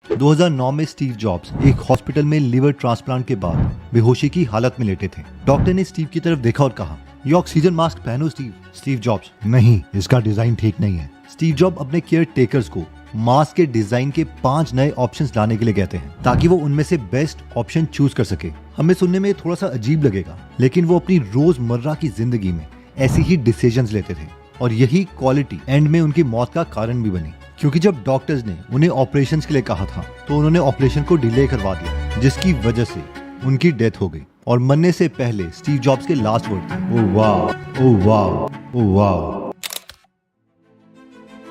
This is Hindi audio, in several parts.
2009 में स्टीव जॉब्स एक हॉस्पिटल में लिवर ट्रांसप्लांट के बाद बेहोशी की हालत में लेटे थे। डॉक्टर ने स्टीव की तरफ देखा और कहा, ये ऑक्सीजन मास्क पहनो स्टीव। स्टीव जॉब्स, नहीं, इसका डिजाइन ठीक नहीं है। स्टीव जॉब अपने केयर टेकर्स को मास्क के डिजाइन के 5 नए ऑप्शंस लाने के लिए कहते हैं ताकि वो उनमें से बेस्ट ऑप्शन चूज कर सके। हमें सुनने में थोड़ा सा अजीब लगेगा, लेकिन वो अपनी रोजमर्रा की जिंदगी में ऐसी ही डिसीजंस लेते थे और यही क्वालिटी एंड में उनकी मौत का कारण भी बनी। क्योंकि जब डॉक्टर्स ने उन्हें ऑपरेशंस के लिए कहा था तो उन्होंने ऑपरेशन को डिले करवा दिया, जिसकी वजह से उनकी डेथ हो गई। और मरने से पहले स्टीव जॉब्स के लास्ट वर्ड थे, ओह वाह, ओह वाह, ओह वाह।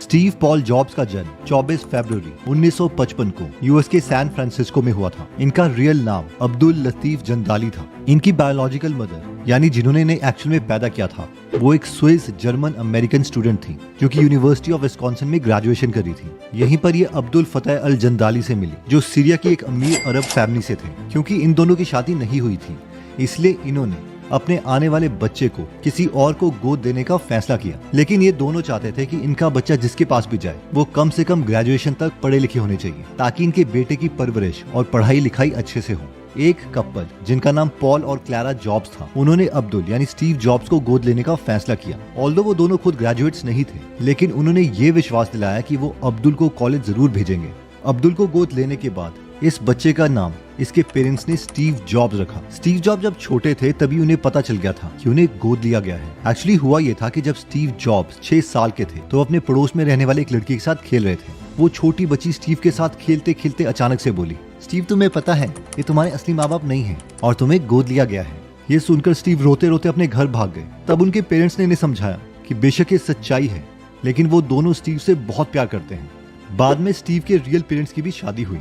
स्टीव पॉल जॉब्स का जन्म 24 फरवरी 1955 को यूएस के सैन फ्रांसिस्को में हुआ था। इनका रियल नाम अब्दुल लतीफ जंदाली था। इनकी बायोलॉजिकल मदर, यानी जिन्होंने इन्हें एक्चुअल में पैदा किया था, वो एक स्विस जर्मन अमेरिकन स्टूडेंट थी जो कि यूनिवर्सिटी ऑफ विस्कॉन्सिन में ग्रेजुएशन कर रही थी। यहीं पर ये अब्दुल फतेह अल जंदाली से मिली, जो सीरिया की एक अमीर अरब फैमिली से थे। क्योंकि इन दोनों की शादी नहीं हुई थी, इसलिए इन्होंने अपने आने वाले बच्चे को किसी और को गोद देने का फैसला किया। लेकिन ये दोनों चाहते थे कि इनका बच्चा जिसके पास भी जाए वो कम से कम ग्रेजुएशन तक पढ़े लिखे होने चाहिए, ताकि इनके बेटे की परवरिश और पढ़ाई लिखाई अच्छे से हो। एक कपल जिनका नाम पॉल और क्लारा जॉब्स था, उन्होंने अब्दुल यानी स्टीव जॉब्स को गोद लेने का फैसला किया। ऑल्दो वो दोनों खुद ग्रेजुएट्स नहीं थे, लेकिन उन्होंने ये विश्वास दिलाया कि वो अब्दुल को कॉलेज जरूर भेजेंगे। अब्दुल को गोद लेने के बाद इस बच्चे का नाम इसके पेरेंट्स ने स्टीव जॉब्स रखा। स्टीव जॉब्स जब छोटे थे तभी उन्हें पता चल गया था कि उन्हें गोद लिया गया है। एक्चुअली हुआ ये था कि जब स्टीव जॉब्स 6 साल के थे तो अपने पड़ोस में रहने वाले एक लड़की के साथ खेल रहे थे। वो छोटी बच्ची स्टीव के साथ खेलते खेलते अचानक से बोली, स्टीव, तुम्हें पता है ये तुम्हारे असली माँ बाप नहीं है और तुम्हें गोद लिया गया है। ये सुनकर स्टीव रोते रोते अपने घर भाग गए। तब उनके पेरेंट्स ने इन्हें समझाया कि बेशक ये सच्चाई है, लेकिन वो दोनों स्टीव से बहुत प्यार करते हैं। बाद में स्टीव के रियल पेरेंट्स की भी शादी हुई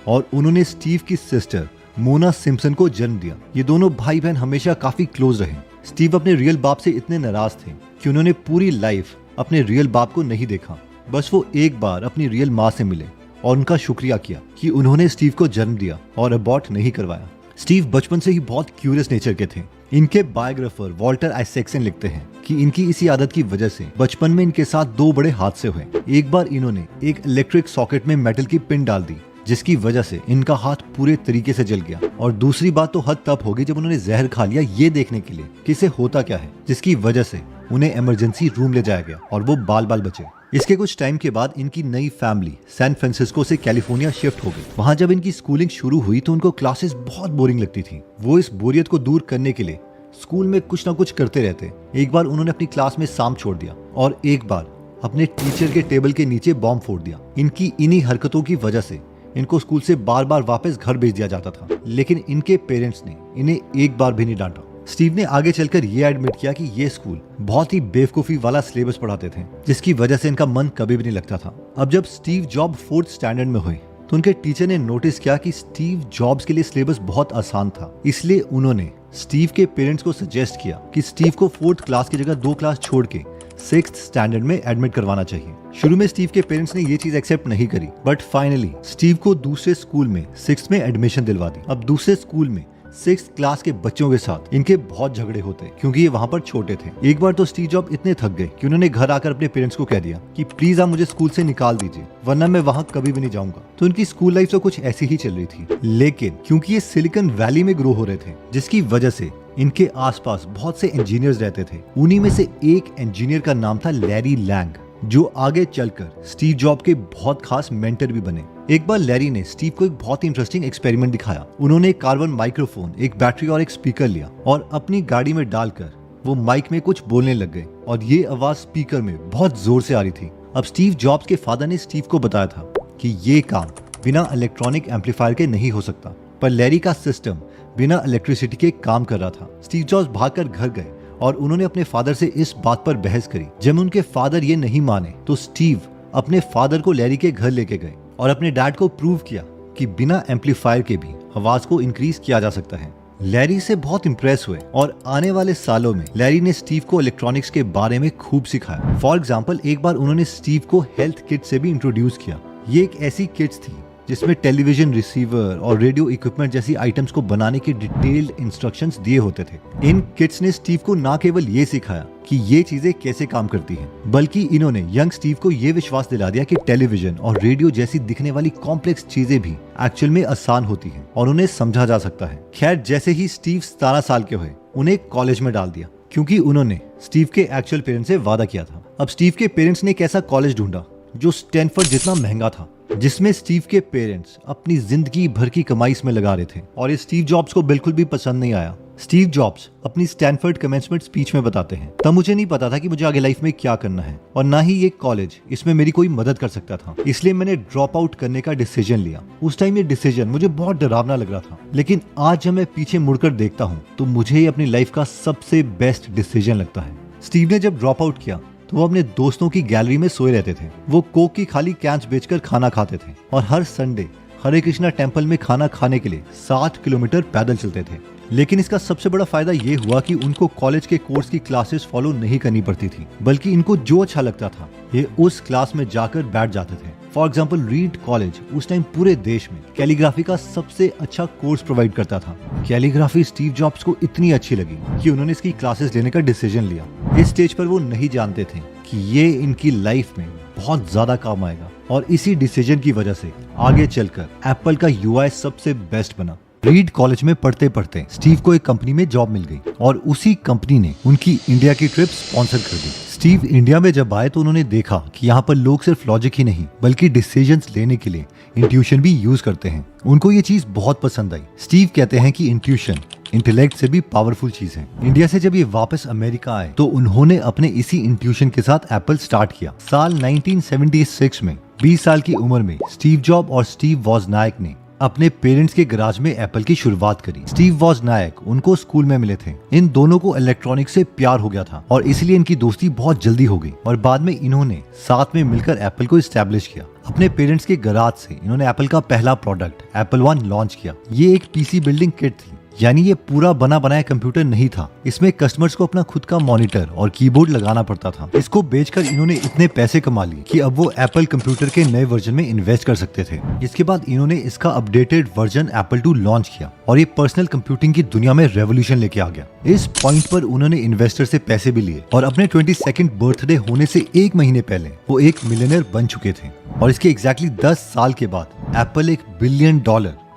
और उन्होंने स्टीव की सिस्टर मोना सिम्पसन को जन्म दिया। ये दोनों भाई बहन हमेशा काफी क्लोज रहे। स्टीव अपने रियल बाप से इतने नाराज थे कि उन्होंने पूरी लाइफ अपने रियल बाप को नहीं देखा। बस वो एक बार अपनी रियल माँ से मिले और उनका शुक्रिया किया कि उन्होंने स्टीव को जन्म दिया और अबॉर्ट नहीं करवाया। स्टीव बचपन से ही बहुत क्यूरियस नेचर के थे। इनके बायोग्राफर वॉल्टर आइजैक्सन लिखते हैं कि इनकी इसी आदत की वजह से बचपन में इनके साथ 2 बड़े हादसे हुए। एक बार इन्होंने एक इलेक्ट्रिक सॉकेट में मेटल की पिन डाल दी, जिसकी वजह से इनका हाथ पूरे तरीके से जल गया। और दूसरी बात तो हद तब हो गई जब उन्होंने जहर खा लिया ये देखने के लिए कि इसे होता क्या है, जिसकी वजह से उन्हें इमरजेंसी रूम ले जाया गया और वो बाल बाल बचे। इसके कुछ टाइम के बाद इनकी नई फैमिली सैन फ्रांसिस्को से कैलिफोर्निया शिफ्ट हो गई। वहां जब इनकी स्कूलिंग शुरू हुई तो उनको क्लासेस बहुत बोरिंग लगती थी। वो इस बोरियत को दूर करने के लिए स्कूल में कुछ ना कुछ करते रहते। एक बार उन्होंने अपनी क्लास में सांप छोड़ दिया और एक बार अपने टीचर के टेबल के नीचे बॉम्ब फोड़ दिया। इनकी इन्हीं हरकतों की वजह से इनको स्कूल से बार बार वापस घर भेज दिया जाता था, लेकिन इनके पेरेंट्स ने इन्हें एक बार भी नहीं डांटा। स्टीव ने आगे चलकर ये एडमिट किया कि ये स्कूल बहुत ही बेवकूफी वाला सिलेबस पढ़ाते थे, जिसकी वजह से इनका मन कभी भी नहीं लगता था। अब जब स्टीव जॉब 4th स्टैंडर्ड में हुए तो उनके टीचर ने नोटिस किया कि स्टीव जॉब्स के लिए सिलेबस बहुत आसान था। इसलिए उन्होंने स्टीव के पेरेंट्स को सजेस्ट किया कि स्टीव को 4th क्लास की जगह 2 क्लास छोड़ के 6th स्टैंडर्ड में एडमिट करवाना चाहिए। शुरू में स्टीव के पेरेंट्स ने ये चीज एक्सेप्ट नहीं करी, बट फाइनली स्टीव को दूसरे स्कूल में 6th में एडमिशन दिलवा दी। अब दूसरे स्कूल में 6th क्लास के बच्चों के साथ इनके बहुत झगड़े होते क्योंकि ये वहाँ पर छोटे थे। एक बार तो स्टीव जॉब इतने थक गए कि उन्होंने घर आकर अपने पेरेंट्स को कह दिया कि प्लीज आप मुझे स्कूल से निकाल दीजिए, वरना मैं वहाँ कभी भी नहीं जाऊंगा। तो उनकी स्कूल लाइफ तो कुछ ऐसी ही चल रही थी, लेकिन क्योंकि ये सिलिकॉन वैली में ग्रो हो रहे थे, जिसकी वजह से इनके आसपास बहुत से इंजीनियर्स रहते थे। उन्हीं में से एक इंजीनियर का नाम था लैरी लैंग, जो आगे चलकर स्टीव जॉब के बहुत खास मेंटर भी बने। एक बार लैरी ने स्टीव को एक बहुत ही इंटरेस्टिंग एक्सपेरिमेंट दिखाया। उन्होंने एक कार्बन माइक्रोफोन, एक बैटरी और एक स्पीकर लिया और अपनी गाड़ी में डालकर वो माइक में कुछ बोलने लग गए और ये आवाज स्पीकर में बहुत जोर से आ रही थी। अब स्टीव जॉब्स के फादर ने स्टीव को बताया था कि ये काम बिना इलेक्ट्रॉनिक एम्पलीफायर के नहीं हो सकता, पर लैरी का सिस्टम बिना इलेक्ट्रिसिटी के काम कर रहा था। स्टीव जॉब्स भागकर घर गए और उन्होंने अपने फादर से इस बात पर बहस करी। जब उनके फादर ये नहीं माने तो स्टीव अपने फादर को लैरी के घर लेके गए और अपने डैड को प्रूव किया कि बिना एम्पलीफायर के भी आवाज को इंक्रीज किया जा सकता है। लैरी से बहुत इंप्रेस हुए और आने वाले सालों में लैरी ने स्टीव को इलेक्ट्रॉनिक्स के बारे में खूब सिखाया। फॉर एग्जाम्पल, एक बार उन्होंने स्टीव को हेल्थ किट से भी इंट्रोड्यूस किया। ये एक ऐसी किट्स थी जिसमें टेलीविजन रिसीवर और रेडियो इक्विपमेंट जैसी आइटम्स को बनाने के डिटेल्ड इंस्ट्रक्शंस दिए होते थे। इन किट्स ने स्टीव को न केवल ये सिखाया कि ये चीजें कैसे काम करती हैं, बल्कि इन्होंने यंग स्टीव को ये विश्वास दिला दिया कि टेलीविजन और रेडियो जैसी दिखने वाली कॉम्प्लेक्स चीजें भी एक्चुअल में आसान होती हैं और उन्हें समझा जा सकता है। खैर, जैसे ही स्टीव 17 साल के हुए, उन्हें कॉलेज में डाल दिया, क्योंकि उन्होंने स्टीव के एक्चुअल पेरेंट्स से वादा किया था। अब स्टीव के पेरेंट्स ने एक ऐसा कॉलेज ढूंढा जो स्टैनफोर्ड जितना महंगा था, जिसमें स्टीव के पेरेंट्स अपनी जिंदगी भर की कमाई इसमें लगा रहे थे, और ये स्टीव जॉब्स को बिल्कुल भी पसंद नहीं आया। स्टीव जॉब्स अपनी स्टैनफोर्ड कमेंसमेंट स्पीच में बताते हैं, तब मुझे नहीं पता था कि मुझे आगे लाइफ में क्या करना है, और ना ही ये कॉलेज इसमें मेरी कोई मदद कर सकता था, इसलिए मैंने ड्रॉप आउट करने का डिसीजन लिया। उस टाइम ये डिसीजन मुझे बहुत डरावना लग रहा था, लेकिन आज जब मैं पीछे मुड़कर देखता हूँ तो मुझे ये अपनी लाइफ का सबसे बेस्ट डिसीजन लगता है। स्टीव ने जब ड्रॉप आउट किया तो वो अपने दोस्तों की गैलरी में सोए रहते थे। वो कोक की खाली कैंस बेचकर खाना खाते थे और हर संडे हरे कृष्णा टेम्पल में खाना खाने के लिए 60 किलोमीटर पैदल चलते थे। लेकिन इसका सबसे बड़ा फायदा ये हुआ कि उनको कॉलेज के कोर्स की क्लासेस फॉलो नहीं करनी पड़ती थी, बल्कि इनको जो अच्छा लगता था ये उस क्लास में जाकर बैठ जाते थे। फॉर एग्जाम्पल, रीड कॉलेज उस टाइम पूरे देश में कैलीग्राफी का सबसे अच्छा कोर्स प्रोवाइड करता था। कैलीग्राफी स्टीव जॉब्स को इतनी अच्छी लगी कि उन्होंने इसकी क्लासेस लेने का डिसीजन लिया। इस स्टेज पर वो नहीं जानते थे कि ये इनकी लाइफ में बहुत ज्यादा काम आएगा, और इसी डिसीजन की वजह से आगे चलकर एप्पल का यूआई सबसे बेस्ट बना। रीड कॉलेज में पढ़ते पढ़ते स्टीव को एक कंपनी में जॉब मिल गई, और उसी कंपनी ने उनकी इंडिया की ट्रिप स्पॉन्सर कर दी। स्टीव इंडिया में जब आए तो उन्होंने देखा कि यहाँ पर लोग सिर्फ लॉजिक ही नहीं बल्कि डिसीजंस लेने के लिए इंट्यूशन भी यूज करते हैं। उनको ये चीज बहुत पसंद आई। स्टीव कहते हैं कि इंट्यूशन इंटेलेक्ट से भी पावरफुल चीज है। इंडिया से जब ये वापस अमेरिका आए तो उन्होंने अपने इसी इंट्यूशन के साथ एप्पल स्टार्ट किया। साल 1976 में 20 साल की उम्र में स्टीव जॉब और स्टीव वॉजनायक ने अपने पेरेंट्स के गराज में एप्पल की शुरुआत करी। स्टीव वॉजनायक उनको स्कूल में मिले थे। इन दोनों को इलेक्ट्रॉनिक्स से प्यार हो गया था और इसलिए इनकी दोस्ती बहुत जल्दी हो गई, और बाद में इन्होंने साथ में मिलकर एप्पल को एस्टैब्लिश किया। अपने पेरेंट्स के गराज से इन्होंने एप्पल का पहला प्रोडक्ट एप्पल वन लॉन्च किया। ये एक पीसी बिल्डिंग किट थी, यानी ये पूरा बना बनाया कंप्यूटर नहीं था। इसमें कस्टमर्स को अपना खुद का मॉनिटर और कीबोर्ड लगाना पड़ता था। इसको बेचकर इन्होंने इतने पैसे कमा लिए कि अब वो एप्पल कंप्यूटर के नए वर्जन में इन्वेस्ट कर सकते थे। इसके बाद इन्होंने इसका अपडेटेड वर्जन एप्पल 2 लॉन्च किया, और ये पर्सनल कंप्यूटिंग की दुनिया में रेवोल्यूशन लेके आ गया। इस पॉइंट पर उन्होंने इन्वेस्टर से पैसे भी लिए, और अपने 22nd बर्थडे होने से 1 महीने पहले वो एक मिलियनर बन चुके थे। और इसके एग्जैक्टली 10 साल के बाद एप्पल $1 बिलियन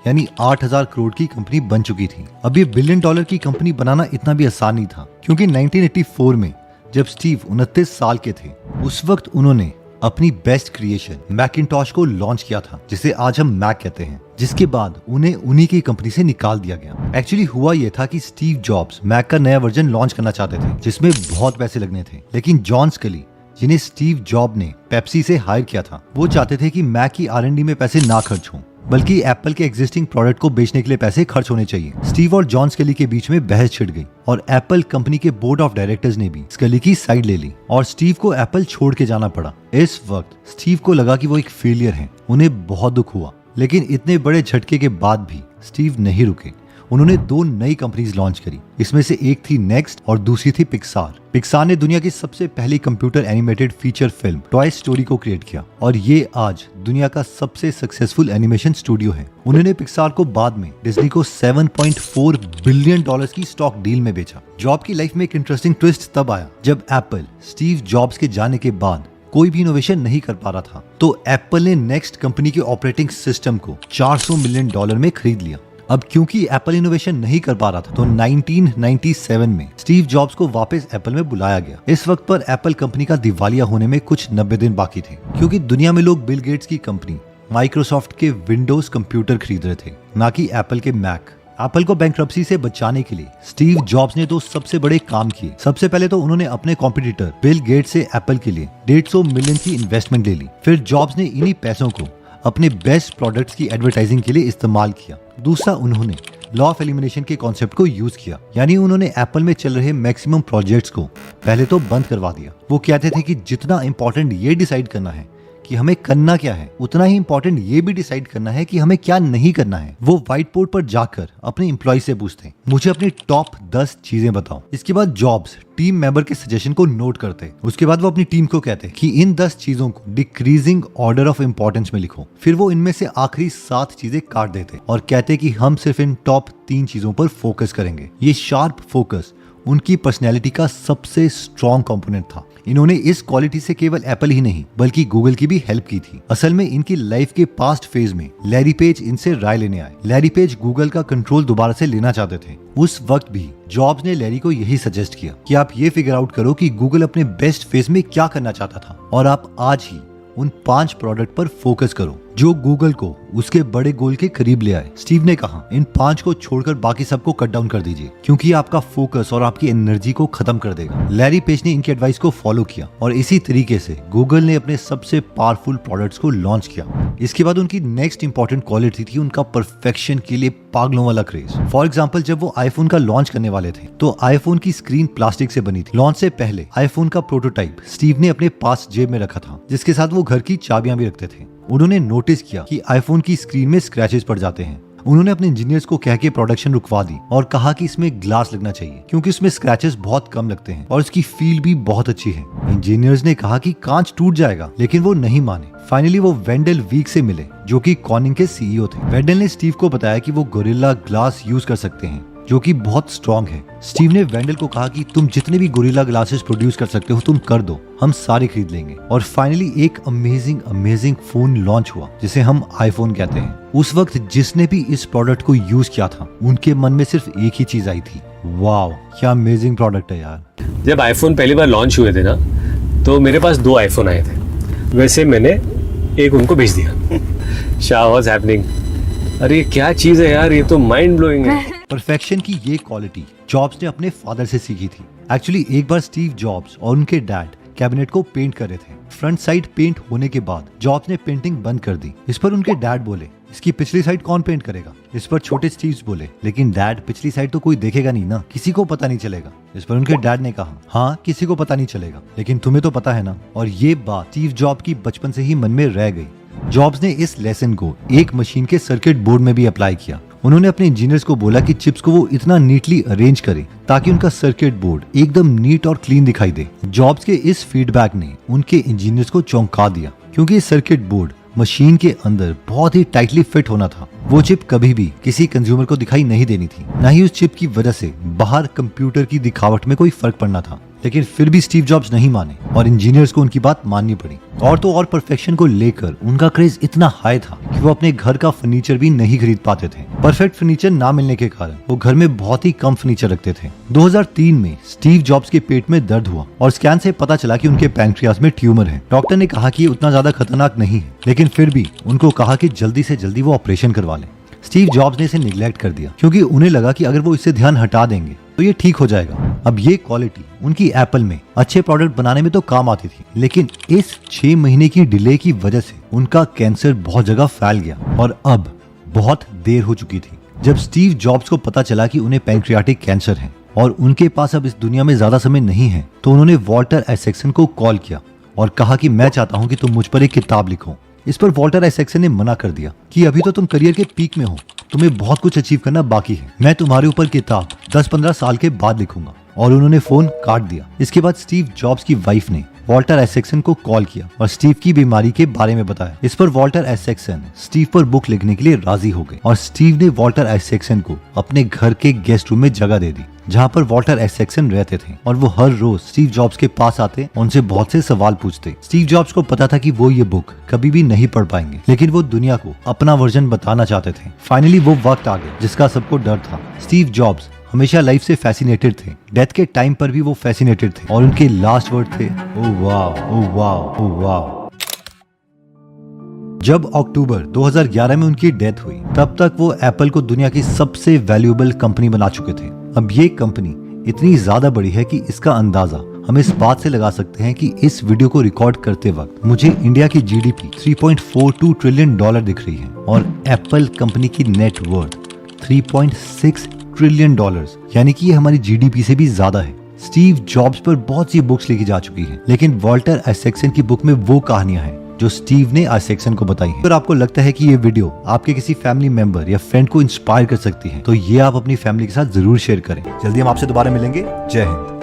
यानी 8,000 करोड़ की कंपनी बन चुकी थी। अब ये $1 बिलियन की कंपनी बनाना इतना भी आसान नहीं था, क्योंकि 1984 में जब स्टीव 29 साल के थे, उस वक्त उन्होंने अपनी बेस्ट क्रिएशन मैकिंटॉश को लॉन्च किया था, जिसे आज हम मैक कहते हैं, जिसके बाद उन्हें उन्हीं की कंपनी से निकाल दिया गया। एक्चुअली हुआ यह था कि स्टीव जॉब्स मैक का नया वर्जन लॉन्च करना चाहते थे, जिसमें बहुत पैसे लगने थे, लेकिन जॉन स्कली, जिन्हें स्टीव जॉब ने पेप्सी से हायर किया था, वो चाहते थे कि मैक की R&D में पैसे ना खर्च हों, बल्कि एप्पल के एग्जिस्टिंग प्रोडक्ट को बेचने के लिए पैसे खर्च होने चाहिए। स्टीव और जॉन स्कली के बीच में बहस छिड़ गई, और एप्पल कंपनी के बोर्ड ऑफ डायरेक्टर्स ने भी स्कली की साइड ले ली, और स्टीव को एप्पल छोड़ के जाना पड़ा। इस वक्त स्टीव को लगा कि वो एक फेलियर है। उन्हें बहुत दुख हुआ, लेकिन इतने बड़े झटके के बाद भी स्टीव नहीं रुके। उन्होंने 2 नई कंपनीज लॉन्च करी। इसमें से एक थी नेक्स्ट और दूसरी थी पिक्सार। पिक्सार ने दुनिया की सबसे पहली computer animated feature film toy story को क्रिएट किया, और ये आज दुनिया का सबसे सक्सेसफुल एनिमेशन स्टूडियो है। उन्होंने पिक्सार को बाद में डिज्नी को $7.4 बिलियन की स्टॉक डील में बेचा। जॉब की लाइफ में एक इंटरेस्टिंग ट्विस्ट तब आया जब एप्पल स्टीव जॉब्स के जाने के बाद कोई भी इनोवेशन नहीं कर पा रहा था, तो एप्पल ने नेक्स्ट कंपनी के ऑपरेटिंग सिस्टम को $400 मिलियन में खरीद लिया। अब क्योंकि एप्पल इनोवेशन नहीं कर पा रहा था, तो 1997 में स्टीव जॉब्स को वापस एप्पल में बुलाया गया। इस वक्त पर एप्पल कंपनी का दिवालिया होने में कुछ 90 दिन बाकी थे, क्योंकि दुनिया में लोग बिल गेट्स की कंपनी माइक्रोसॉफ्ट के विंडोज कंप्यूटर खरीद रहे थे, ना कि एप्पल के मैक। एप्पल को बैंकरप्सी से बचाने के लिए स्टीव जॉब्स ने 2 सबसे बड़े काम किए। सबसे पहले तो उन्होंने अपने कॉम्पिटिटर बिल गेट्स से एप्पल के लिए $150 मिलियन की इन्वेस्टमेंट ले ली। फिर जॉब्स ने इन्हीं पैसों को अपने बेस्ट प्रोडक्ट्स की एडवर्टाइजिंग के लिए इस्तेमाल किया। दूसरा, उन्होंने लॉ ऑफ एलिमिनेशन के कॉन्सेप्ट को यूज किया, यानी उन्होंने एप्पल में चल रहे मैक्सिमम प्रोजेक्ट्स को पहले तो बंद करवा दिया। वो कहते थे कि जितना इंपॉर्टेंट ये डिसाइड करना है कि हमें करना क्या है, उतना ही इंपॉर्टेंट ये भी डिसाइड करना है कि हमें क्या नहीं करना है। वो व्हाइट बोर्ड पर जाकर अपने एम्प्लॉय से पूछते, मुझे अपनी टॉप 10 चीजें बताओ। इसके बाद जॉब्स टीम मेंबर के सजेशन को नोट करते। उसके बाद वो अपनी टीम को कहते कि इन 10 चीजों को डिक्रीजिंग ऑर्डर ऑफ इंपॉर्टेंस में लिखो। फिर वो इनमें से आखिरी 7 चीजें काट देते और कहते कि हम सिर्फ इन टॉप 3 चीजों पर फोकस करेंगे। ये शार्प फोकस उनकी पर्सनैलिटी का सबसे स्ट्रॉन्ग कंपोनेंट था। इन्होंने इस क्वालिटी से केवल एप्पल ही नहीं बल्कि गूगल की भी हेल्प की थी। असल में इनकी लाइफ के पास्ट फेज में लैरी पेज इनसे राय लेने आए। लैरी पेज गूगल का कंट्रोल दोबारा से लेना चाहते थे। उस वक्त भी जॉब्स ने लैरी को यही सजेस्ट किया कि आप ये फिगर आउट करो कि गूगल अपने बेस्ट फेज में क्या करना चाहता था और आप आज ही उन 5 प्रोडक्ट पर फोकस करो जो गूगल को उसके बड़े गोल के करीब ले आए। स्टीव ने कहा, इन 5 को छोड़कर बाकी सबको कट डाउन कर दीजिए क्योंकि आपका फोकस और आपकी एनर्जी को खत्म कर देगा। लैरी पेज ने इनकी एडवाइस को फॉलो किया और इसी तरीके से गूगल ने अपने सबसे पावरफुल प्रोडक्ट्स को लॉन्च किया। इसके बाद उनकी नेक्स्ट इंपॉर्टेंट क्वालिटी थी उनका परफेक्शन के लिए पागलों वाला क्रेज। फॉर एग्जाम्पल, जब वो आईफोन का लॉन्च करने वाले थे तो आईफोन की स्क्रीन प्लास्टिक से बनी थी। लॉन्च से पहले आईफोन का प्रोटोटाइप स्टीव ने अपने पास जेब में रखा था, जिसके साथ वो घर की चाबियां भी रखते थे। उन्होंने नोटिस किया कि आईफोन की स्क्रीन में स्क्रैचेस पड़ जाते हैं। उन्होंने अपने इंजीनियर्स को कह के प्रोडक्शन रुकवा दी और कहा कि इसमें ग्लास लगना चाहिए क्योंकि इसमें स्क्रैचेस बहुत कम लगते हैं और इसकी फील भी बहुत अच्छी है। इंजीनियर्स ने कहा कि कांच टूट जाएगा, लेकिन वो नहीं माने। फाइनली वो वेंडल वीक से मिले जो कि कॉर्निंग के सीईओ थे। वेंडल ने स्टीव को बताया कि वो गोरिल्ला ग्लास यूज कर सकते हैं जो कि बहुत स्ट्रॉन्ग है। स्टीव ने वेंडल को कहा कि तुम जितने भी गोरिल्ला ग्लासेस प्रोड्यूस कर सकते हो तुम कर दो, हम सारे खरीद लेंगे। और फाइनली एक अमेजिंग फोन लॉन्च हुआ जिसे हम आईफोन कहते हैं। उस वक्त जिसने भी इस प्रोडक्ट को यूज किया था उनके मन में सिर्फ एक ही चीज आई थी, वाओ क्या अमेजिंग प्रोडक्ट है यार। जब आईफोन पहली बार लॉन्च हुए थे ना, तो मेरे पास 2 आईफोन आए थे। वैसे मैंने एक उनको भेज दिया। शाह वाज हैपनिंग, अरे क्या चीज है यार, ये तो माइंड ब्लोइंग है। परफेक्शन की ये क्वालिटी जॉब्स ने अपने फादर से सीखी थी। एक्चुअली एक बार स्टीव जॉब्स और उनके डैड कैबिनेट को पेंट कर रहे थे। फ्रंट साइड पेंट होने के बाद जॉब्स ने पेंटिंग बंद कर दी। इस पर उनके डैड बोले, इसकी पिछली साइड कौन पेंट करेगा? इस पर छोटे स्टीव्स बोले, लेकिन डैड पिछली साइड तो कोई देखेगा नहीं ना, किसी को पता नहीं चलेगा। इस पर उनके डैड ने कहा, हाँ किसी को पता नहीं चलेगा, लेकिन तुम्हें तो पता है ना। और ये बात स्टीव जॉब की बचपन से ही मन में रह गई। जॉब्स ने इस लेसन को एक मशीन के सर्किट बोर्ड में भी अप्लाई किया। उन्होंने अपने इंजीनियर्स को बोला कि चिप्स को वो इतना नीटली अरेंज करे ताकि उनका सर्किट बोर्ड एकदम नीट और क्लीन दिखाई दे। जॉब्स के इस फीडबैक ने उनके इंजीनियर्स को चौंका दिया क्योंकि सर्किट बोर्ड मशीन के अंदर बहुत ही टाइटली फिट होना था। वो चिप कभी भी किसी कंज्यूमर को दिखाई नहीं देनी थी, न ही उस चिप की वजह से बाहर कंप्यूटर की दिखावट में कोई फर्क पड़ना था। लेकिन फिर भी स्टीव जॉब्स नहीं माने और इंजीनियर्स को उनकी बात माननी पड़ी। और तो और परफेक्शन को लेकर उनका क्रेज इतना हाई था कि वो अपने घर का फर्नीचर भी नहीं खरीद पाते थे। परफेक्ट फर्नीचर ना मिलने के कारण वो घर में बहुत ही कम फर्नीचर रखते थे। 2003 में स्टीव जॉब्स के पेट में दर्द हुआ और स्कैन से पता चला कि उनके पैंक्रियास में ट्यूमर है। डॉक्टर ने कहा कि ये उतना ज्यादा खतरनाक नहीं है, लेकिन फिर भी उनको कहा कि जल्दी से जल्दी वो ऑपरेशन करवा लें। स्टीव जॉब्स ने इसे निगलेक्ट कर दिया क्योंकि उन्हें लगा कि अगर वो इससे ध्यान हटा देंगे तो ये ठीक हो जाएगा। अब ये क्वालिटी उनकी एप्पल में अच्छे प्रोडक्ट बनाने में तो काम आती थी, लेकिन इस 6 महीने की डिले की वजह से उनका कैंसर बहुत जगह फैल गया और अब बहुत देर हो चुकी थी। जब स्टीव जॉब्स को पता चला कि उन्हें पैंक्रियाटिक कैंसर है और उनके पास अब इस दुनिया में ज्यादा समय नहीं है, तो उन्होंने वॉल्टर आइजैक्सन को कॉल किया और कहा कि मैं चाहता हूं कि तुम मुझ पर एक किताब लिखो। इस पर वॉल्टर आइजैक्सन ने मना कर दिया कि अभी तो तुम करियर के पीक में हो, तुम्हें बहुत कुछ अचीव करना बाकी है, मैं तुम्हारे ऊपर किताब 10-15 साल के बाद लिखूंगा। और उन्होंने फोन काट दिया। इसके बाद स्टीव जॉब्स की वाइफ ने वॉल्टर आइजैक्सन को कॉल किया और स्टीव की बीमारी के बारे में बताया। इस पर वॉल्टर आइजैक्सन स्टीव पर बुक लिखने के लिए राजी हो गए और स्टीव ने वॉल्टर आइजैक्सन को अपने घर के गेस्ट रूम में जगह दे दी, जहाँ पर वॉल्टर आइजैक्सन रहते थे। और वो हर रोज स्टीव जॉब्स के पास आते, उनसे बहुत से सवाल पूछते। स्टीव जॉब्स को पता था कि वो ये बुक कभी भी नहीं पढ़ पाएंगे, लेकिन वो दुनिया को अपना वर्जन बताना चाहते थे। फाइनली वो वक्त आ गया जिसका सबको डर था। स्टीव जॉब्स हमेशा लाइफ से फैसिनेटेड थे। डेथ के टाइम पर भी वो फैसिनेटेड थे और उनके लास्ट वर्ड थे, ओह वाह, ओह वाह, ओह वाह। जब अक्टूबर 2011 में उनकी डेथ हुई, तब तक वो एप्पल को दुनिया की सबसे वैल्यूएबल कंपनी बना चुके थे। अब ये कंपनी इतनी ज्यादा बड़ी है कि इसका अंदाजा हम इस बात से लगा सकते हैं कि इस वीडियो को रिकॉर्ड करते वक्त मुझे इंडिया की जीडीपी 3.42 ट्रिलियन डॉलर दिख रही है और एप्पल कंपनी की नेट वर्थ 3.6 ट्रिलियन डॉलर्स, यानी कि ये हमारी जीडीपी से भी ज्यादा है। स्टीव जॉब्स पर बहुत सी बुक्स लिखी जा चुकी हैं, लेकिन वॉल्टर आइजैक्सन की बुक में वो कहानियां हैं जो स्टीव ने आइजैक्सन को बताई है। अगर आपको लगता है कि ये वीडियो आपके किसी फैमिली मेंबर या फ्रेंड को इंस्पायर कर सकती है तो ये आप अपनी फैमिली के साथ जरूर शेयर करें। जल्दी हम आपसे दोबारा मिलेंगे। जय हिंद।